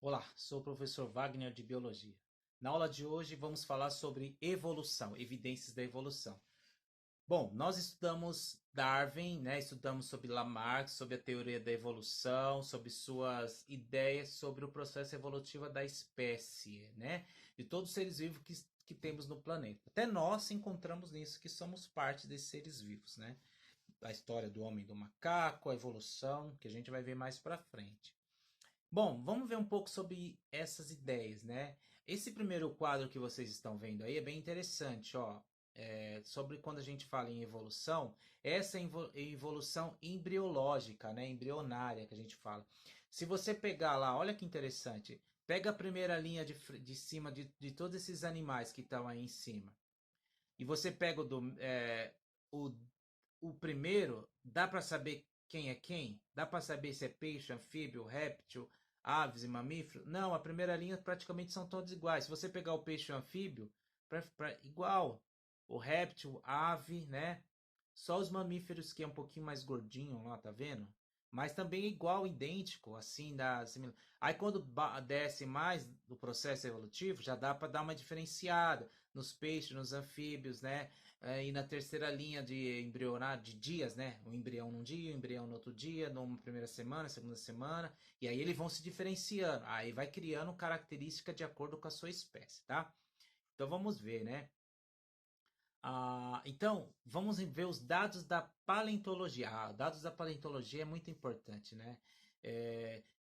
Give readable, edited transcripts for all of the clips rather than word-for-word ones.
Olá, sou o professor Wagner de Biologia. Na aula de hoje vamos falar sobre evolução, evidências da evolução. Bom, nós estudamos Darwin, né? Estudamos sobre Lamarck, sobre a teoria da evolução, sobre suas ideias sobre o processo evolutivo da espécie, né? De todos os seres vivos que temos no planeta. Até nós encontramos nisso, que somos parte desses seres vivos, né? A história do homem e do macaco, a evolução, que a gente vai ver mais para frente. Bom, vamos ver um pouco sobre essas ideias, né? Esse primeiro quadro que vocês estão vendo aí é bem interessante, ó. Sobre quando a gente fala em evolução, essa evolução embriológica, né? Embrionária que a gente fala. Se você pegar lá, olha que interessante. Pega a primeira linha de cima de todos esses animais que estão aí em cima. E você pega o, o primeiro, dá para saber quem é quem? Dá para saber se é peixe, anfíbio, réptil, aves e mamífero? Não, a primeira linha praticamente são todos iguais. Se você pegar o peixe e o anfíbio, igual. O réptil, ave, né? Só os mamíferos que é um pouquinho mais gordinho lá, tá vendo? Mas também é igual, idêntico, assim, aí quando desce mais do processo evolutivo, já dá para dar uma diferenciada nos peixes, nos anfíbios, né? E na terceira linha de embrionar de dias, né? O embrião num dia, o embrião no outro dia, numa primeira semana, segunda semana, e aí eles vão se diferenciando. Aí vai criando característica de acordo com a sua espécie, tá? Então vamos ver, né? Então, vamos ver os dados da paleontologia. Dados da paleontologia é muito importante, né?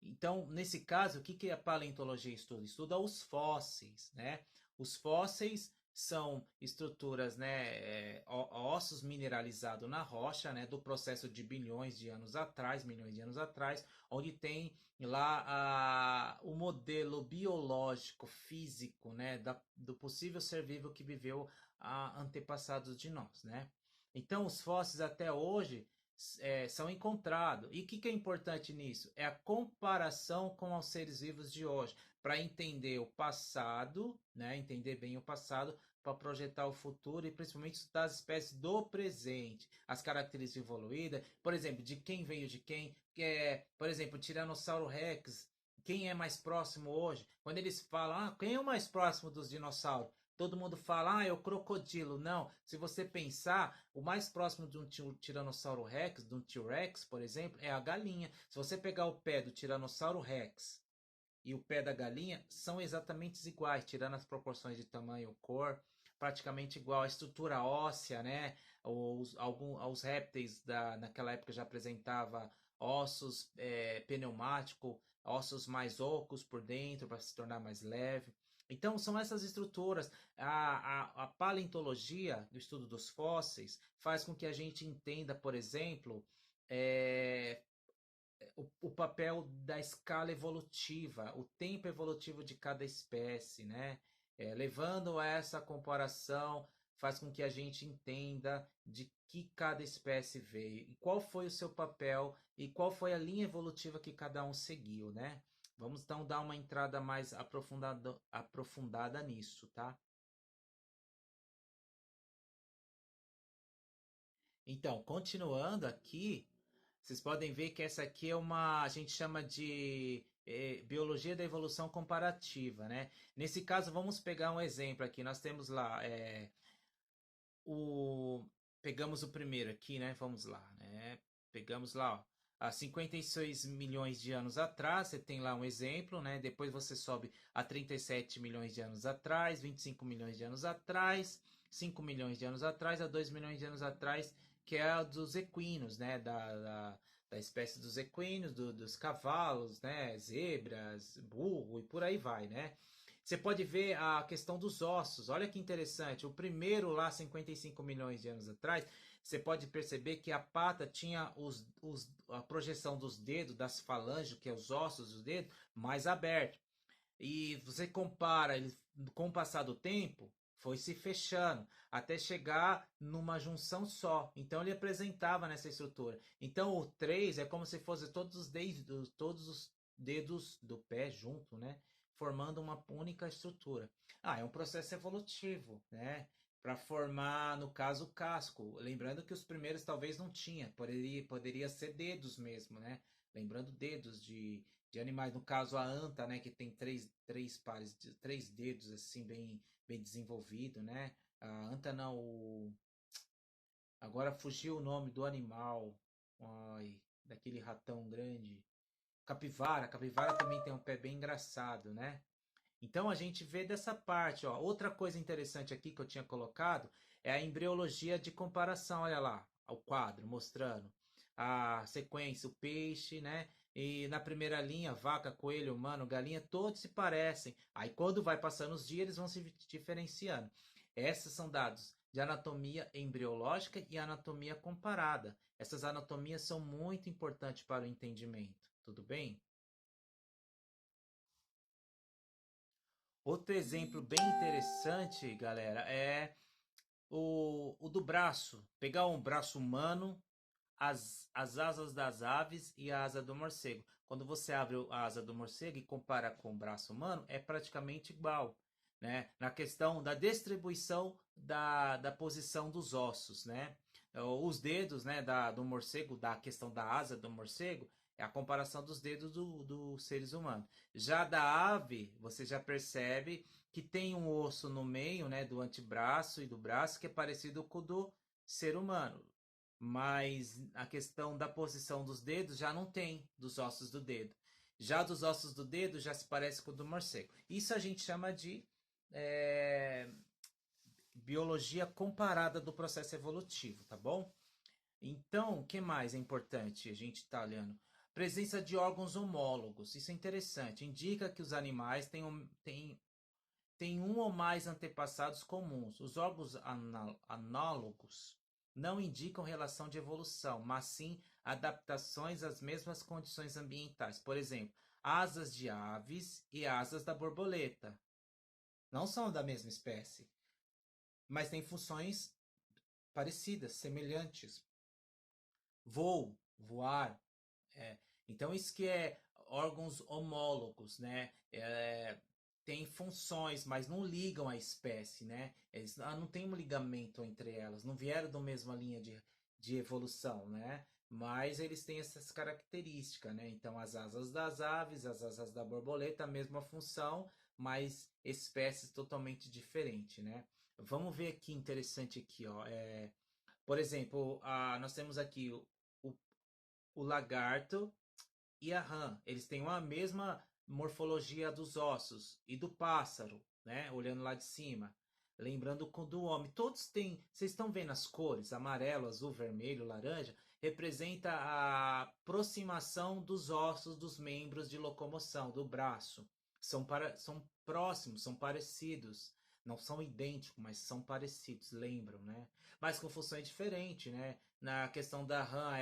Então, nesse caso, o que a paleontologia estuda? Estuda os fósseis, né? Os fósseis são estruturas, né, ossos mineralizados na rocha, né, do processo de bilhões de anos atrás, milhões de anos atrás, onde tem lá o modelo biológico, físico, né, do possível ser vivo que viveu antepassados de nós, né? Então, os fósseis até hoje são encontrados. E o que é importante nisso? É a comparação com os seres vivos de hoje, para entender o passado, né? Entender bem o passado, para projetar o futuro e principalmente estudar as espécies do presente, as características evoluídas, por exemplo, de quem veio de quem, por exemplo, o Tiranossauro Rex, quem é mais próximo hoje? Quando eles falam, quem é o mais próximo dos dinossauros? Todo mundo fala, é o crocodilo. Não, se você pensar, o mais próximo de um Tiranossauro Rex, de um T-Rex, por exemplo, é a galinha. Se você pegar o pé do Tiranossauro Rex e o pé da galinha, são exatamente iguais, tirando as proporções de tamanho e cor, praticamente igual. A estrutura óssea, né? Os répteis naquela época já apresentava ossos pneumáticos, ossos mais ocos por dentro para se tornar mais leve. Então, são essas estruturas. A paleontologia, do estudo dos fósseis, faz com que a gente entenda, por exemplo, é, o papel da escala evolutiva, o tempo evolutivo de cada espécie, né? Levando a essa comparação, faz com que a gente entenda de que cada espécie veio e qual foi o seu papel e qual foi a linha evolutiva que cada um seguiu, né? Vamos então dar uma entrada mais aprofundada nisso, tá? Então, continuando aqui, vocês podem ver que essa aqui é a gente chama de biologia da evolução comparativa, né? Nesse caso, vamos pegar um exemplo aqui. Nós temos lá o, pegamos o primeiro aqui, né? Vamos lá, né? Pegamos lá, ó, há 56 milhões de anos atrás, você tem lá um exemplo, né? Depois você sobe a 37 milhões de anos atrás, 25 milhões de anos atrás, 5 milhões de anos atrás, a 2 milhões de anos atrás, que é a dos equinos, né? Da espécie dos equinos, dos cavalos, né? Zebras, burro e por aí vai, né? Você pode ver a questão dos ossos. Olha que interessante. O primeiro lá, 55 milhões de anos atrás, você pode perceber que a pata tinha a projeção dos dedos, das falanges, que é os ossos dos dedos, mais aberto. E você compara ele com o passar do tempo, foi se fechando até chegar numa junção só. Então ele apresentava nessa estrutura. Então o 3 é como se fosse todos os dedos do pé junto, né? Formando uma única estrutura. É um processo evolutivo, né? Para formar, no caso, o casco. Lembrando que os primeiros talvez não tinha, poderia ser dedos mesmo, né? Lembrando dedos de de animais. No caso, a anta, né, que tem três pares, três dedos, assim, bem desenvolvido, né? A anta não, agora fugiu o nome do animal, ai, daquele ratão grande. Capivara, capivara também tem um pé bem engraçado, né? Então a gente vê dessa parte, ó. Outra coisa interessante aqui que eu tinha colocado é a embriologia de comparação. Olha lá, o quadro mostrando a sequência, o peixe, né? E na primeira linha, vaca, coelho, humano, galinha, todos se parecem. Aí quando vai passando os dias, eles vão se diferenciando. Esses são dados de anatomia embriológica e anatomia comparada. Essas anatomias são muito importantes para o entendimento. Tudo bem? Outro exemplo bem interessante, galera, é o do braço. Pegar um braço humano, as asas das aves e a asa do morcego. Quando você abre a asa do morcego e compara com o braço humano, é praticamente igual, né? Na questão da distribuição da posição dos ossos, né? Os dedos, né, do morcego, da questão da asa do morcego, é a comparação dos dedos dos seres humanos. Já da ave, você já percebe que tem um osso no meio, né, do antebraço e do braço, que é parecido com o do ser humano. Mas a questão da posição dos dedos já não tem dos ossos do dedo. Já dos ossos do dedo já se parece com o do morcego. Isso a gente chama de é, biologia comparada do processo evolutivo, tá bom? Então, o que mais é importante a gente está olhando? Presença de órgãos homólogos. Isso é interessante. Indica que os animais têm um ou mais antepassados comuns. Os órgãos análogos não indicam relação de evolução, mas sim adaptações às mesmas condições ambientais. Por exemplo, asas de aves e asas da borboleta. Não são da mesma espécie, mas têm funções parecidas, semelhantes. Voo, voar. É. Então, isso que é órgãos homólogos, né? Tem funções, mas não ligam à espécie, né? Eles não tem um ligamento entre elas, não vieram da mesma linha de evolução, né? Mas eles têm essas características, né? Então, as asas das aves, as asas da borboleta, a mesma função, mas espécies totalmente diferentes, né? Vamos ver aqui, interessante aqui, ó. Por exemplo, nós temos aqui o, o lagarto e a rã. Eles têm a mesma morfologia dos ossos e do pássaro, né? Olhando lá de cima. Lembrando do homem. Todos têm. Vocês estão vendo as cores? Amarelo, azul, vermelho, laranja. Representa a aproximação dos ossos dos membros de locomoção, do braço. São próximos, são parecidos. Não são idênticos, mas são parecidos, lembram, né? Mas com funções diferentes, né? Na questão da rã,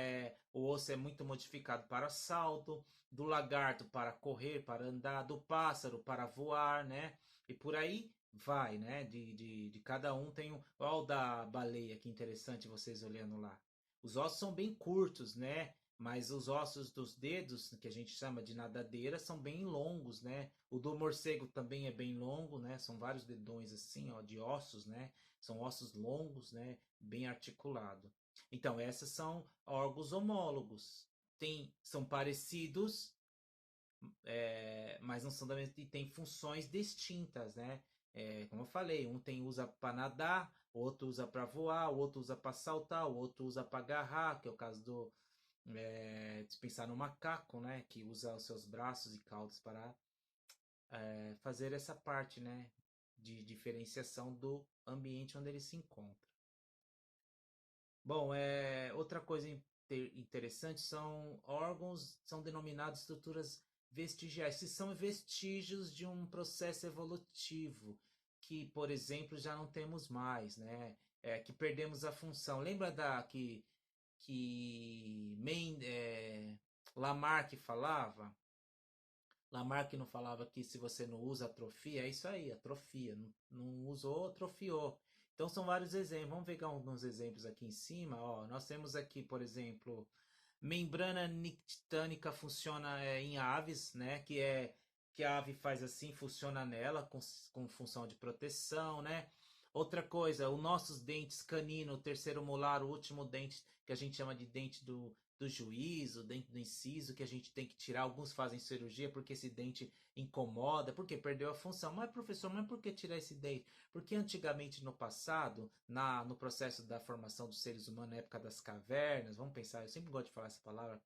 o osso é muito modificado para salto, do lagarto para correr, para andar, do pássaro para voar, né? E por aí vai, né? De cada um tem um. Olha o da baleia, que interessante vocês olhando lá. Os ossos são bem curtos, né? Mas os ossos dos dedos, que a gente chama de nadadeira, são bem longos, né? O do morcego também é bem longo, né? São vários dedões assim, ó, de ossos, né? São ossos longos, né? Bem articulado. Então, esses são órgãos homólogos. São parecidos, mas não são da mesma, e tem funções distintas, né? Como eu falei, usa para nadar, o outro usa para voar, o outro usa para saltar, o outro usa para agarrar, que é o caso de pensar no macaco, né? Que usa os seus braços e caudas para fazer essa parte, né? De diferenciação do ambiente onde ele se encontra. Bom, outra coisa interessante são órgãos, são denominados estruturas vestigiais, que são vestígios de um processo evolutivo que, por exemplo, já não temos mais, né? Que perdemos a função. Lembra que Lamarck falava? Lamarck não falava que se você não usa atrofia, é isso aí, atrofia. Não, não usou, atrofiou. Então são vários exemplos. Vamos pegar alguns exemplos aqui em cima. Ó, nós temos aqui, por exemplo, membrana nictânica funciona em aves, né? Que a ave faz assim, funciona nela com função de proteção, né? Outra coisa, os nossos dentes canino, o terceiro molar, o último dente que a gente chama de dente do do juízo, dente do inciso, que a gente tem que tirar. Alguns fazem cirurgia porque esse dente incomoda, porque perdeu a função. Mas, professor, mas por que tirar esse dente? Porque antigamente, no passado, no processo da formação dos seres humanos, na época das cavernas, vamos pensar, eu sempre gosto de falar essa palavra,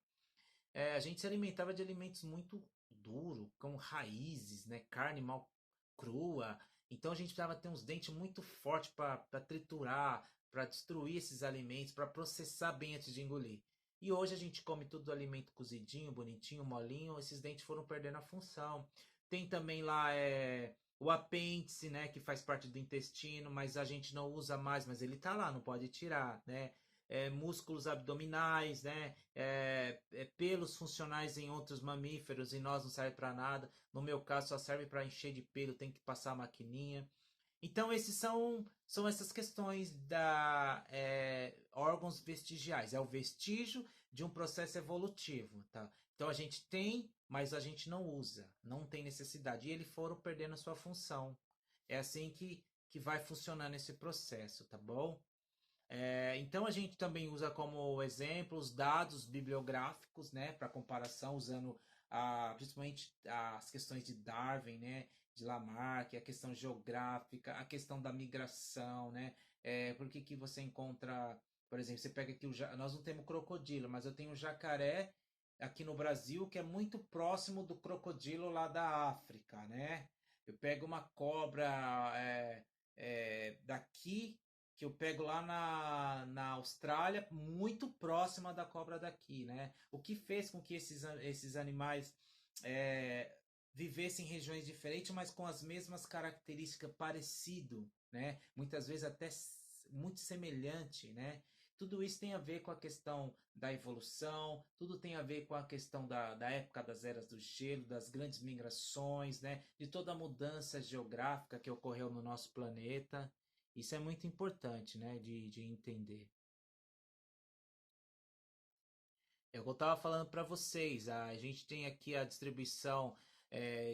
a gente se alimentava de alimentos muito duros, como raízes, né? Carne mal crua. Então a gente precisava ter uns dentes muito fortes para triturar, para destruir esses alimentos, para processar bem antes de engolir. E hoje a gente come tudo alimento cozidinho, bonitinho, molinho, esses dentes foram perdendo a função. Tem também lá o apêndice, né, que faz parte do intestino, mas a gente não usa mais, mas ele tá lá, não pode tirar, né? Músculos abdominais, né? Pelos funcionais em outros mamíferos e nós não serve para nada. No meu caso, só serve para encher de pelo, tem que passar a maquininha. Então, esses são essas questões da órgãos vestigiais. É o vestígio de um processo evolutivo, tá? Então, a gente tem, mas a gente não usa. Não tem necessidade. E eles foram perdendo a sua função. É assim que vai funcionando esse processo, tá bom? Então a gente também usa como exemplo os dados bibliográficos, né, para comparação, usando principalmente as questões de Darwin, né, de Lamarck, a questão geográfica, a questão da migração, né, por que você encontra, por exemplo, você pega aqui nós não temos crocodilo, mas eu tenho jacaré aqui no Brasil que é muito próximo do crocodilo lá da África, né? Eu pego uma cobra daqui que eu pego lá na Austrália, muito próxima da cobra daqui, né? O que fez com que esses animais é, vivessem em regiões diferentes, mas com as mesmas características, parecido, né? Muitas vezes até muito semelhante, né? Tudo isso tem a ver com a questão da evolução, tudo tem a ver com a questão da época das eras do gelo, das grandes migrações, né? De toda a mudança geográfica que ocorreu no nosso planeta. Isso é muito importante, né, de entender. É o que eu estava falando para vocês. A gente tem aqui a distribuição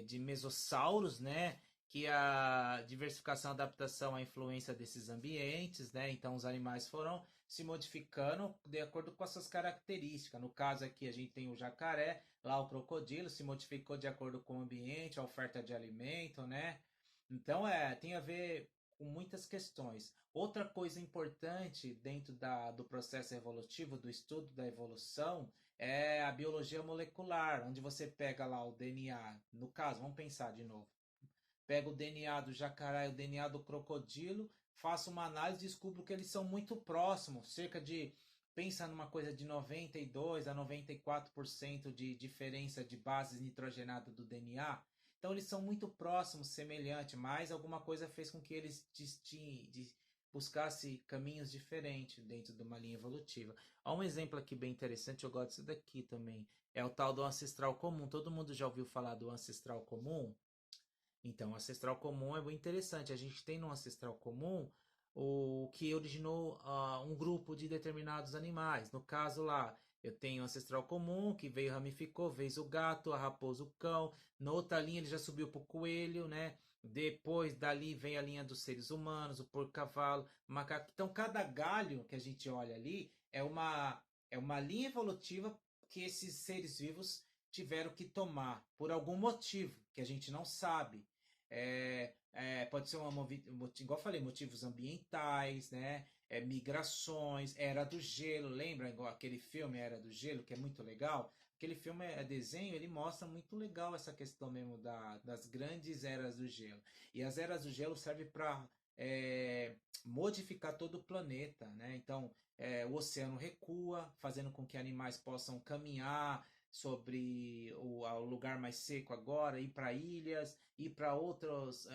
de mesossauros, né? Que a diversificação, adaptação à influência desses ambientes, né? Então os animais foram se modificando de acordo com as suas características. No caso aqui a gente tem o jacaré, lá o crocodilo se modificou de acordo com o ambiente, a oferta de alimento, né? Então tem a ver com muitas questões. Outra coisa importante dentro do processo evolutivo, do estudo da evolução, é a biologia molecular, onde você pega lá o DNA. No caso, vamos pensar de novo. Pega o DNA do jacaré e o DNA do crocodilo, faço uma análise e descubro que eles são muito próximos, cerca de, pensa numa coisa de 92 a 94% de diferença de bases nitrogenadas do DNA. Então eles são muito próximos, semelhantes, mas alguma coisa fez com que eles buscassem caminhos diferentes dentro de uma linha evolutiva. Há um exemplo aqui bem interessante, eu gosto disso daqui também. É o tal do ancestral comum. Todo mundo já ouviu falar do ancestral comum? Então, o ancestral comum é muito interessante. A gente tem no ancestral comum o que originou um grupo de determinados animais. No caso lá, eu tenho o ancestral comum, que veio, ramificou, fez o gato, a raposa, o cão. Na outra linha ele já subiu para o coelho, né? Depois dali vem a linha dos seres humanos, o porco-cavalo, o macaco. Então, cada galho que a gente olha ali é uma linha evolutiva que esses seres vivos tiveram que tomar por algum motivo que a gente não sabe. Pode ser igual eu falei, motivos ambientais, né? Migrações, Era do Gelo, lembra igual aquele filme Era do Gelo, que é muito legal? Aquele filme desenho, ele mostra muito legal essa questão mesmo das grandes eras do gelo. E as eras do gelo servem para modificar todo o planeta, né? Então, o oceano recua, fazendo com que animais possam caminhar sobre o lugar mais seco agora, ir para ilhas, ir para outros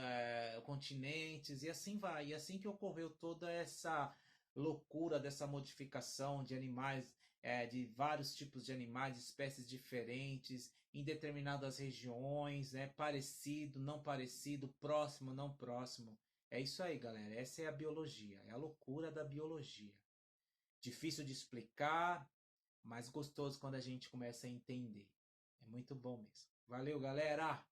continentes, e assim vai. E assim que ocorreu toda essa loucura dessa modificação de animais, de vários tipos de animais, espécies diferentes, em determinadas regiões, né? Parecido, não parecido, próximo, não próximo. É isso aí, galera. Essa é a biologia, é a loucura da biologia. Difícil de explicar, mas gostoso quando a gente começa a entender. É muito bom mesmo. Valeu, galera!